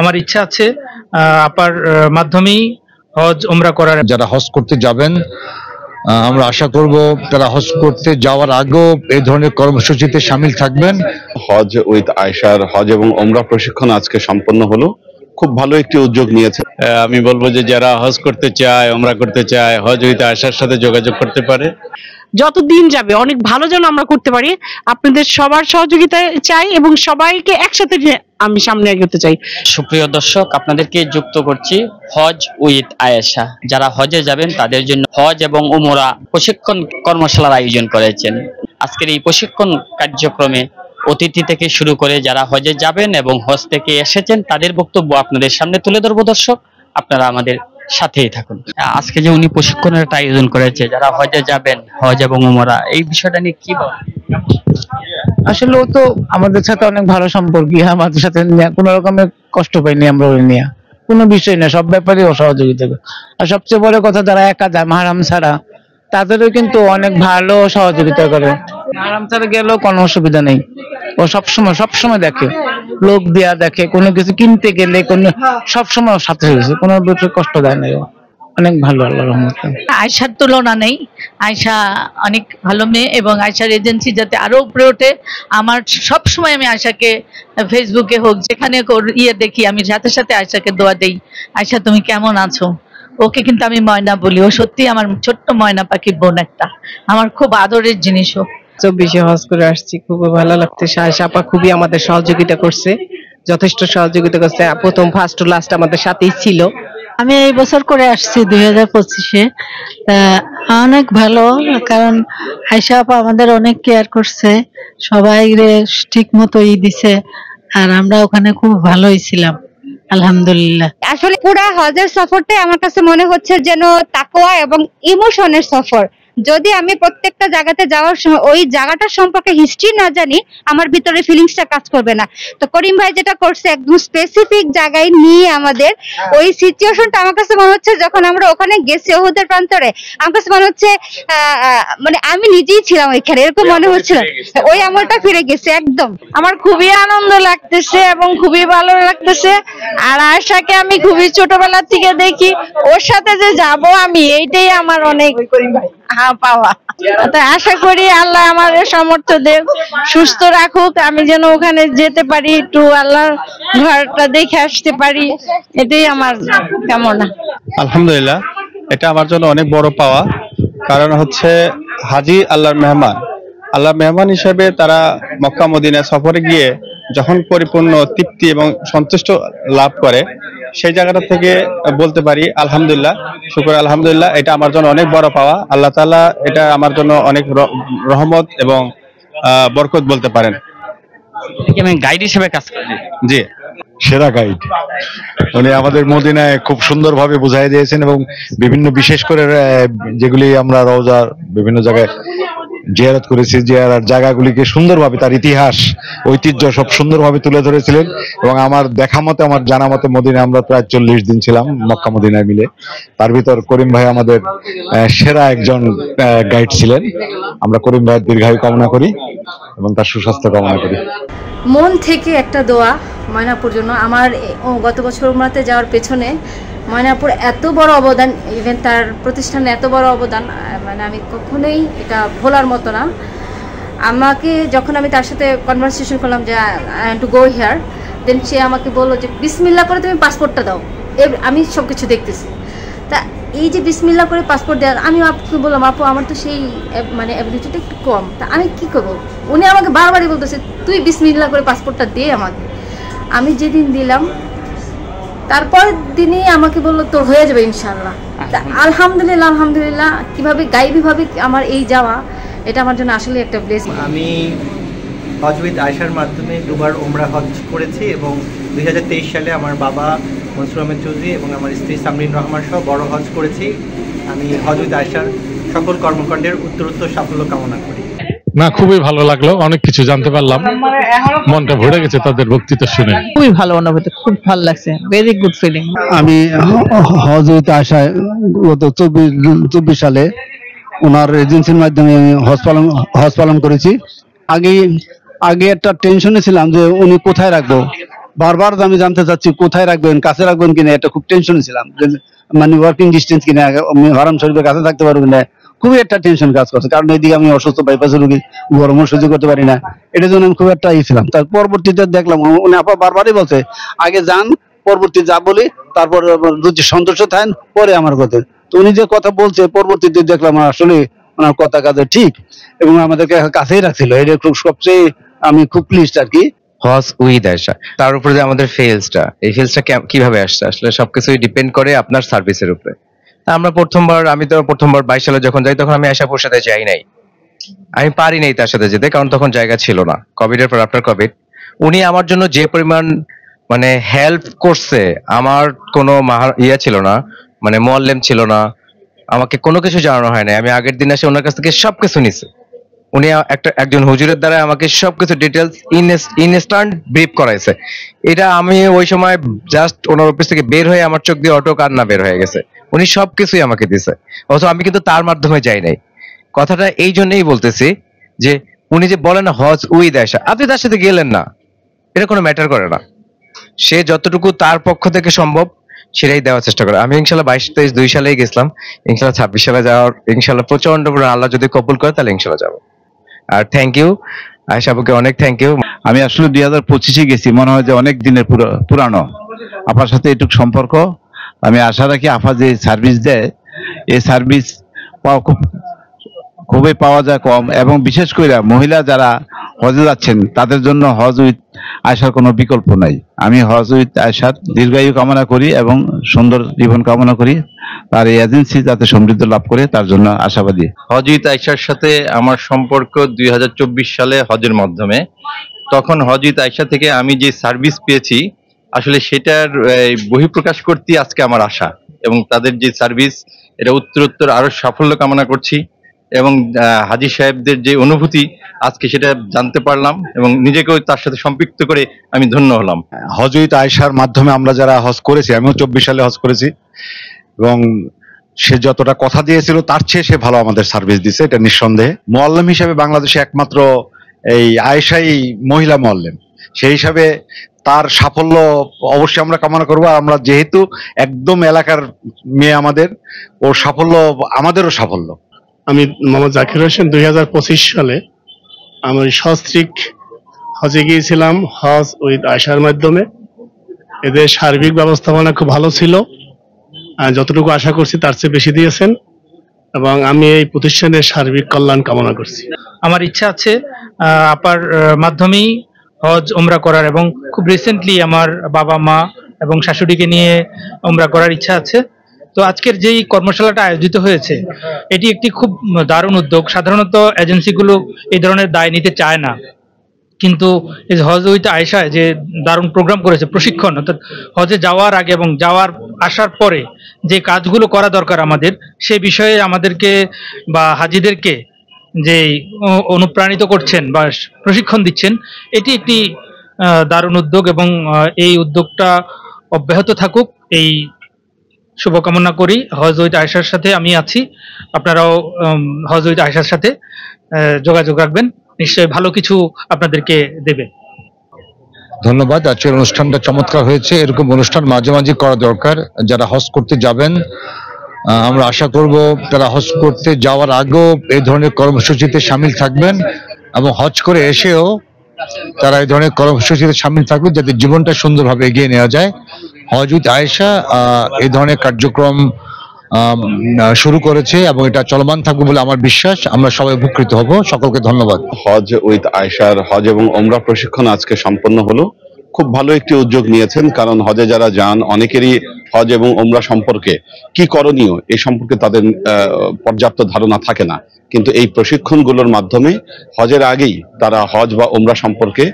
আমার ইচ্ছা আছে আপার মাধ্যমেই হজ উমরা করার। যারা হজ করতে যাবেন আমরা আশা করব তারা হজ করতে যাওয়ার আগেও এই ধরনের কর্মসূচিতে শামিল থাকবেন। হজ উইথ আয়েশার হজ এবং ওমরা প্রশিক্ষণ আজকে সম্পন্ন হলো। খুব ভালো একটি উদ্যোগ নিয়েছে। আমি বলবো যে যারা হজ করতে চায়, ওমরা করতে চায়, হজ উইথ আয়েশার সাথে যোগাযোগ করতে পারে। যতদিন যাবে অনেক ভালো যেন আমরা করতে পারি, আপনাদের সবার সহযোগিতা চাই এবং সবাইকে একসাথে আমি সামনে এগোতে চাই। সুপ্রিয় দর্শক, আপনাদেরকে যুক্ত করছি হজ উইথ আয়েশা। যারা হজে যাবেন তাদের জন্য হজ এবং উমরা প্রশিক্ষণ কর্মশালার আয়োজন করেছেন। আজকের এই প্রশিক্ষণ কার্যক্রমে অতিথি থেকে শুরু করে যারা হজে যাবেন এবং হজ থেকে এসেছেন তাদের বক্তব্য আপনাদের সামনে তুলে ধরবো। দর্শক, আপনারা আমাদের সাথেই থাকুন। আজকে যে উনি প্রশিক্ষণের একটা আয়োজন করেছে যারা হজে যাবেন, হজ এবং উমরা, এই বিষয়টা নিয়ে কি বলেন? আসলে ও তো আমাদের সাথে অনেক ভালো সম্পর্কী, আমাদের সাথে কোনো রকমের কষ্ট পাইনি আমরা ওই নিয়ে, কোনো বিষয় না, সব ব্যাপারে ও সহযোগিতা করে। আর সবচেয়ে বড় কথা, যারা একা যায় মাহরাম ছাড়া তাদেরও কিন্তু অনেক ভালো সহযোগিতা করে। মাহরাম ছাড়া গেলেও কোনো অসুবিধা নেই, ও সবসময় দেখে, লোক দিয়া দেখে, কোনো কিছু কিনতে গেলে কোনো সবসময় সাথে হয়েছে, কোনো কষ্ট দেয় না, অনেক ভালো, আল্লাহর রহমতে। আয়েশার তুলনা নেই, আয়েশা অনেক ভালো মেয়ে এবং আয়েশার এজেন্সি যাতে আরো উপরে ওঠে। আমার সব সময় আমি আয়েশাকে ফেসবুকে হোক যেখানে দেখি, আমি সাথে সাথে আয়েশাকে দোয়া দেই, আয়েশা তুমি কেমন আছো। ওকে কিন্তু আমি ময়না বলি, ও সত্যি আমার ছোট্ট ময়না পাখির বোন একটা, আমার খুব আদরের জিনিস। ও 24-এ হজ করে আসছি, খুব ভালো লাগতেছে। আয়েশা আপা খুবই আমাদের সহযোগিতা করছে, যথেষ্ট সহযোগিতা করছে, প্রথম ফার্স্ট টু লাস্ট আমাদের সাথেই ছিল। আমি এই বছর করে আসছি 2025-এ, অনেক ভালো, কারণ আয়েশা আপা আমাদের অনেক কেয়ার করছে, সবাই ঠিক মতো দিছে, আর আমরা ওখানে খুব ভালোই ছিলাম আলহামদুলিল্লাহ। আসলে পুরো হজের সফরটাই আমার কাছে মনে হচ্ছে যেন তাকওয়া এবং ইমোশনের সফর। যদি আমি প্রত্যেকটা জায়গাতে যাওয়ার সময় ওই জায়গাটার সম্পর্কে হিস্ট্রি না জানি, আমার ভিতরে ফিলিংসটা কাজ করবে না। তো করিম ভাই যেটা করছে, একদম স্পেসিফিক জায়গায় নিয়ে আমাদের ওই সিচুয়েশনটা, আমার কাছে মনে হচ্ছে যখন আমরা ওখানে গেছি ওহুদের প্রান্তরে, আমার কাছে মনে হচ্ছে মানে আমি নিজেই ছিলাম ওইখানে, এরকম মনে হচ্ছিল, ওই আমলটা ফিরে গেছে একদম। আমার খুবই আনন্দ লাগতেছে এবং খুবই ভালো লাগতেছে। আর আয়েশাকে আমি খুবই ছোটবেলা থেকে দেখি, ওর সাথে যে যাব আমি, এইটাই আমার অনেক পাওয়া। আশা করি আল্লাহ আমাদের সামর্থ্য দেব, সুস্থ রাখুক, আমি যেন ওখানে যেতে পারি, একটু আল্লাহর ঘরটা দেখে আসতে পারি, এটাই আমার কামনা। আলহামদুলিল্লাহ, এটা আমার জন্য অনেক বড় পাওয়া। কারণ হচ্ছে হাজি আল্লাহর মেহমান হিসেবে তারা মক্কা মদিনা সফরে গিয়ে যখন পরিপূর্ণ তৃপ্তি এবং সন্তুষ্ট লাভ করে, সেই জায়গাটা থেকে বলতে পারি আলহামদুলিল্লাহ, শুকর আলহামদুলিল্লাহ, এটা আমার জন্য অনেক বড় পাওয়া। আল্লাহ তাআলা এটা আমার জন্য অনেক রহমত এবং বরকত বলতে পারেন। আমি গাইড হিসেবে কাজ করি। জি, সেরা গাইড উনি আমাদের মদিনায় খুব সুন্দরভাবে বুঝাই দিয়েছেন, এবং বিভিন্ন বিশেষ করে যেগুলি আমরা রওজার বিভিন্ন জায়গায় জিয়ারত করেছি, জিয়ারার জায়গাগুলিকে সুন্দরভাবে তার ইতিহাস ঐতিহ্য সব সুন্দরভাবে তুলে ধরেছিলেন। এবং আমার দেখা মতে, আমার জানা মতে মদিনায় আমরা প্রায় 40 দিন ছিলাম মক্কা মদিনায় মিলে। তার ভিতর করিম ভাই আমাদের সেরা একজন গাইড ছিলেন। আমরা করিম ভাইয়ের দীর্ঘায়ু কামনা করি এবং তার সুস্বাস্থ্য কামনা করি। মন থেকে একটা দোয়া ময়নাপুর জন্য। আমার গত বছর উমরাতে যাওয়ার পেছনে ময়নাপুর এত বড় অবদান, ইভেন তার প্রতিষ্ঠানে এত বড় অবদান, মানে আমি কখনোই এটা ভোলার মতো না। আমাকে যখন আমি তার সাথে কনভারসেশন করলাম যে I want to go here, then সে আমাকে বললো যে বিসমিল্লাহ করে তুমি পাসপোর্টটা দাও, আমি সব কিছু দেখতেছি। তা এই যে বিসমিল্লাহ করে পাসপোর্ট দেওয়ার, আমি আপুকে বললাম আপু আমার তো সেই মানে অ্যাবিলিটিটা একটু কম, তা আমি কী করবো। উনি আমাকে বারবারই বলতেছে তুই বিসমিল্লাহ করে পাসপোর্টটা দে আমাকে। আমি যেদিন দিলাম তারপর দিনই আমাকে বললো তোর হয়ে যাবে ইনশাল্লাহ। আলহামদুলিল্লাহ, আলহামদুলিল্লাহ। কিভাবে গাইবীভাবে আমার এই যাওয়া, এটা আমার জন্য আসলে একটা ব্লেসিং। আমি হজ উইথ আয়েশার মাধ্যমে দুবার ওমরা হজ করেছি এবং 2023 সালে আমার বাবা মনসুর আহমেদ চৌধুরী এবং আমার স্ত্রী সামরিন রহমান সহ বড় হজ করেছি। আমি হজ উইথ আয়েশার সকল কর্মকাণ্ডের উত্তরোত্তর সাফল্য কামনা করি। না, খুবই ভালো লাগলো, অনেক কিছু জানতে পারলাম, মনটা ভরে গেছে তাদের বক্তৃতা শুনে। খুবই ভালো অনুভূতি, খুব ভালো লাগছে, ভেরি গুড ফিলিং। আমি হজ উইথ আয়েশায় গত 24 সালে ওনার এজেন্সির মাধ্যমে আমি হজ পালন করেছি। আগে একটা টেনশনে ছিলাম যে উনি কোথায় রাখবো, বারবার আমি জানতে চাচ্ছি কোথায় রাখবেন, কাছে রাখবেন কিনা, এটা খুব টেনশনে ছিলাম। মানে ওয়ার্কিং ডিস্টেন্স কিনা, হারাম শরীফের কাছে থাকতে পারবো কিনা, খুবই একটা টেনশন কাজ করছে। কারণ এইদিকে আমি অসুস্থ, বাইপাসের রোগী, গরমও সহ্য করতে পারি না, এটার জন্য আমি খুব একটা ছিলাম। তার পরবর্তীতে দেখলাম উনি আপা বারবারই বলছে আগে যান, পরবর্তী যা বলি তারপর যদি সন্তুষ্ট থাকেন পরে আমার কথা। তো উনি যে কথা বলছে পরবর্তীতে দেখলাম আসলে ওনার কথা কাজে ঠিক, এবং আমাদেরকে কাছেই রাখছিল। এটা খুব সবচেয়ে আমি খুব প্লিজড আর কি। হজ উইথ আয়েশা, তার উপরে যে আমাদের ফেলসটা, এই ফেলসটা কিভাবে আসছে? আসলে সবকিছুই ডিপেন্ড করে আপনার সার্ভিসের উপরে। আমি তো প্রথমবার 22 সালে যখন যাই, তখন আমি আয়েশাপুর সাথে যাই নাই, আমি পারি নাই তার সাথে যেতে, কারণ তখন জায়গা ছিল না। কোভিডের পর, আফটার কোভিড, উনি আমার জন্য যে পরিমাণ মানে হেল্প করছে, আমার কোনো ছিল না, মানে মোয়াল্লেম ছিল না, আমাকে কোনো কিছু জানানো হয় না। আমি আগের দিন এসে ওনার কাছ থেকে সবকিছু নিছি। উনি একজন হুজুরের দ্বারা আমাকে সবকিছু ডিটেলস ইনস্ট্যান্ট ব্রিফ করাইছে। এটা আমি ওই সময় জাস্ট ওনার অফিস থেকে বের হয়ে আমার চোখ দিয়ে অটো কান্না বের হয়ে গেছে। উনি সবকিছুই আমাকে দিছে, অথচ আমি কিন্তু তার মাধ্যমে যাই নাই। কথাটা এই জন্যই বলতেছি যে উনি যে বলেন হজ উইথ আয়েশা, আপনি তার সাথে গেলেন না, এটা কোনো ম্যাটার করে না। সে যতটুকু তার পক্ষ থেকে সম্ভব সেটাই দেওয়ার চেষ্টা করে। আমি ইনশাল্লাহ 22-23-2 সালেই গেছিলাম, ইনশাল্লাহ 26 সালে যাওয়ার ইনশাল্লাহ প্রচন্ড পরিমাণে আল্লাহ যদি কবুল করে তাহলে ইনশাল্লাহ যাবো। আর থ্যাংক ইউ আয়েশা আপুকে, অনেক থ্যাংক ইউ। আমি আসলে 2025-এ গেছি, মনে হয় যে অনেক দিনের পুরানো। আপার সাথে এটুক সম্পর্ক, আমি আশা রাখি আপা যে সার্ভিস দেয়, এই সার্ভিস খুবই পাওয়া যায় কম, এবং বিশেষ করে মহিলা যারা হজে যাচ্ছেন তাদের জন্য হজ উইথ আয়েশার কোনো বিকল্প নাই। আমি হজ উইথ আয়েশার দীর্ঘায়ু কামনা করি এবং সুন্দর জীবন কামনা করি, তার এই এজেন্সি যাতে সমৃদ্ধ লাভ করে তার জন্য আশাবাদী। হজ উইথ আয়েশার সাথে আমার সম্পর্ক 2024 সালে হজের মাধ্যমে। তখন হজ উইথ আয়েশা থেকে আমি যে সার্ভিস পেয়েছি, আসলে সেটার বহিঃপ্রকাশ করতে আজকে আমার আশা, এবং তাদের যে সার্ভিস এটা উত্তরোত্তর আরো সাফল্য কামনা করছি, এবং হাজী সাহেবদের যে অনুভূতি আজকে সেটা জানতে পারলাম, এবং নিজেকেও তার সাথে সম্পৃক্ত করে আমি ধন্য হলাম। হজ উইথ আয়েশার মাধ্যমে আমরা যারা হজ করেছি, আমিও 24 সালে হজ করেছি, এবং সে যতটা কথা দিয়েছিল তার চেয়ে সে ভালো আমাদের সার্ভিস দিছে, এটা নিঃসন্দেহে। মোয়াল্লেম হিসাবে বাংলাদেশে একমাত্র এই আয়েশাই মহিলা মোয়াল্লেম, সেই হিসাবে তার সাফল্য অবশ্যই আমরা কামনা করবো। আর আমরা যেহেতু একদম এলাকার মেয়ে, আমাদের ওর সাফল্য আমাদেরও সাফল্য। আমি মোহাম্মদ জাকির হোসেন 2025 সালে আমি সস্ত্রীক হজে গিয়েছিলাম হজ উইথ আয়েশার মাধ্যমে। এদের সার্বিক ব্যবস্থাপনা খুব ভালো ছিল, যতটুকু আশা করছি তার চেয়ে বেশি দিয়েছেন, এবং আমি এই প্রতিষ্ঠানের সার্বিক কল্যাণ কামনা করছি। আমার ইচ্ছা আছে আপার মাধ্যমেই হজ উমরা করার, এবং খুব রিসেন্টলি আমার বাবা মা এবং শাশুড়িকে নিয়ে উমরা করার ইচ্ছা আছে। তো আজকের যেই কর্মশালাটা আয়োজিত হয়েছে, এটি একটি খুব দারুণ উদ্যোগ। সাধারণত এজেন্সিগুলো এই ধরনের দায় নিতে চায় না, কিন্তু এই হজ উইথ আয়েশায় যে দারুণ প্রোগ্রাম করেছে, প্রশিক্ষণ, অর্থাৎ হজে যাওয়ার আগে এবং আসার পরে যে কাজগুলো করা দরকার আমাদের, সে বিষয়ে আমাদেরকে বা হাজিদেরকে যে অনুপ্রাণিত করছেন বা প্রশিক্ষণ দিচ্ছেন, এটি একটি দারুণ উদ্যোগ, এবং এই উদ্যোগটা অব্যাহত থাকুক এই শুভকামনা করি। হজ উইথ আয়েশার সাথে আমি আছি, আপনারাও হজ উইথ আয়েশার সাথে যোগাযোগ রাখবেন, নিশ্চয়ই ভালো কিছু আপনাদেরকে দেবে। ধন্যবাদ। আজকের অনুষ্ঠানটা চমৎকার হয়েছে, এরকম অনুষ্ঠান মাঝে মাঝে করা দরকার। যারা হজ করতে যাবেন, আমরা আশা করব তারা হজ করতে যাওয়ার আগেও এই ধরনের কর্মসূচিতে সামিল থাকবেন, এবং হজ করে এসেও তারা এই ধরনের কর্মসূচিতে সামিল থাকবে, যাতে জীবনটা সুন্দরভাবে এগিয়ে নেওয়া যায়। হজ উইথ আয়েশা এই ধরনের কার্যক্রম শুরু করেছে, এবং এটা চলমান থাকবে বলে আমার বিশ্বাস। আমরা সবাই উপকৃত হব। সকলকে ধন্যবাদ। হজ উইথ আয়েশার হজ এবং ওমরা প্রশিক্ষণ আজকে সম্পন্ন হলো। খুব ভালো একটি উদ্যোগ নিয়েছেন, কারণ হজে যারা যান অনেকেরই হজ এবং ওমরা সম্পর্কে কি করণীয় এই সম্পর্কে তাদের পর্যাপ্ত ধারণা থাকে না, কিন্তু এই প্রশিক্ষণগুলোর মাধ্যমে হজের আগেই তারা হজ বা ওমরা সম্পর্কে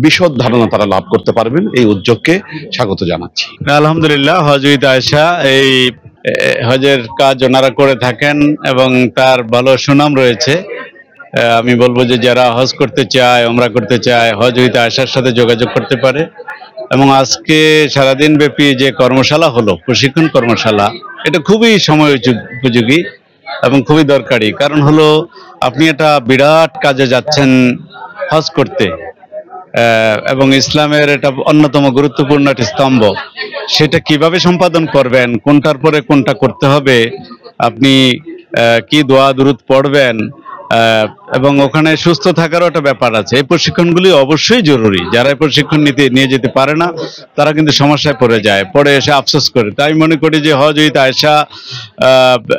বিশদ ধারণা তারা লাভ করতে পারবেন। এই উদ্যোগকে স্বাগত জানাচ্ছি। আলহামদুলিল্লাহ, হজ উইথ আয়েশা এই হজের কাজ ওনারা করে থাকেন এবং তার ভালো সুনাম রয়েছে। আমি বলবো যে যারা হজ করতে চায়, ওমরা করতে চায়, হজ উইথ আয়েশার সাথে যোগাযোগ করতে পারে। এবং আজকে সারাদিন ব্যাপী যে কর্মশালা হলো, প্রশিক্ষণ কর্মশালা, এটা খুবই সময় উপযোগী এবং খুবই দরকারি। কারণ হলো আপনি একটা বিরাট কাজে যাচ্ছেন হজ করতে, এবং ইসলামের এটা অন্যতম গুরুত্বপূর্ণ একটি স্তম্ভ, সেটা কিভাবে সম্পাদন করবেন, কোনটার পরে কোনটা করতে হবে, আপনি কি দোয়া দুরূদ পড়বেন, এবং ওখানে সুস্থ থাকারও একটা ব্যাপার আছে। এই প্রশিক্ষণগুলি অবশ্যই জরুরি। যারা এই প্রশিক্ষণ নিয়ে যেতে পারে না তারা কিন্তু সমস্যায় পড়ে যায়, পরে এসে আফসোস করে। তাই মনে করি যে হজ উইথ আয়েশা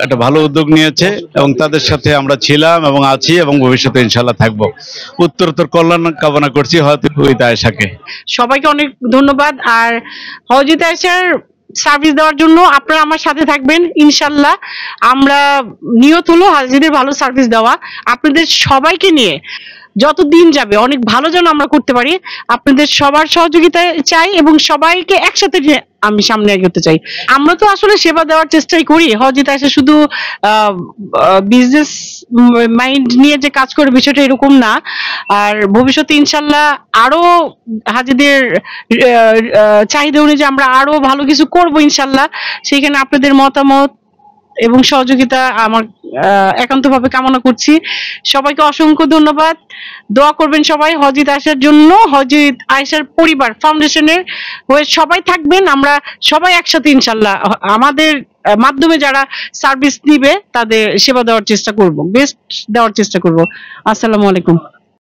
একটা ভালো উদ্যোগ নিয়েছে এবং তাদের সাথে আমরা ছিলাম এবং আছি এবং ভবিষ্যতে ইনশাল্লাহ থাকবো। উত্তরোত্তর কল্যাণ কামনা করছি হজ উইথ আয়েশাকে। সবাইকে অনেক ধন্যবাদ। আর হজ উইথ আয়েশার সার্ভিস দেওয়ার জন্য আপনারা আমার সাথে থাকবেন ইনশাল্লাহ। আমরা নিয়ত হলো হাজিদের ভালো সার্ভিস দেওয়া, আপনাদের সবাইকে নিয়ে যত দিন যাবে অনেক ভালো যেন আমরা করতে পারি। আপনাদের সবার সহযোগিতা চাই এবং সবাইকে একসাথে নিয়ে আমি সামনে এগোতে চাই। আমরা তো আসলে সেবা দেওয়ার চেষ্টাই করি। হজ উইথ আয়েশা শুধু বিজনেস মাইন্ড নিয়ে যে কাজ করে বিষয়টা এরকম না। আর ভবিষ্যতে ইনশাল্লাহ আরো হাজিদের চাহিদা অনুযায়ী আমরা আরো ভালো কিছু করবো ইনশাল্লাহ। সেখানে আপনাদের মতামত এবং সহযোগিতা আমার একান্তভাবে কামনা করছি। সবাইকে অসংখ্য ধন্যবাদ। দোয়া করবেন সবাই হজ উইথ আয়েশার জন্য। হজ উইথ আয়েশার পরিবার ফাউন্ডেশনের হয়ে সবাই থাকবেন, আমরা সবাই একসাথে ইনশাল্লাহ আমাদের মাধ্যমে যারা সার্ভিস নিবে তাদের সেবা দেওয়ার চেষ্টা করব, বেস্ট দেওয়ার চেষ্টা করব। আসসালামু আলাইকুম।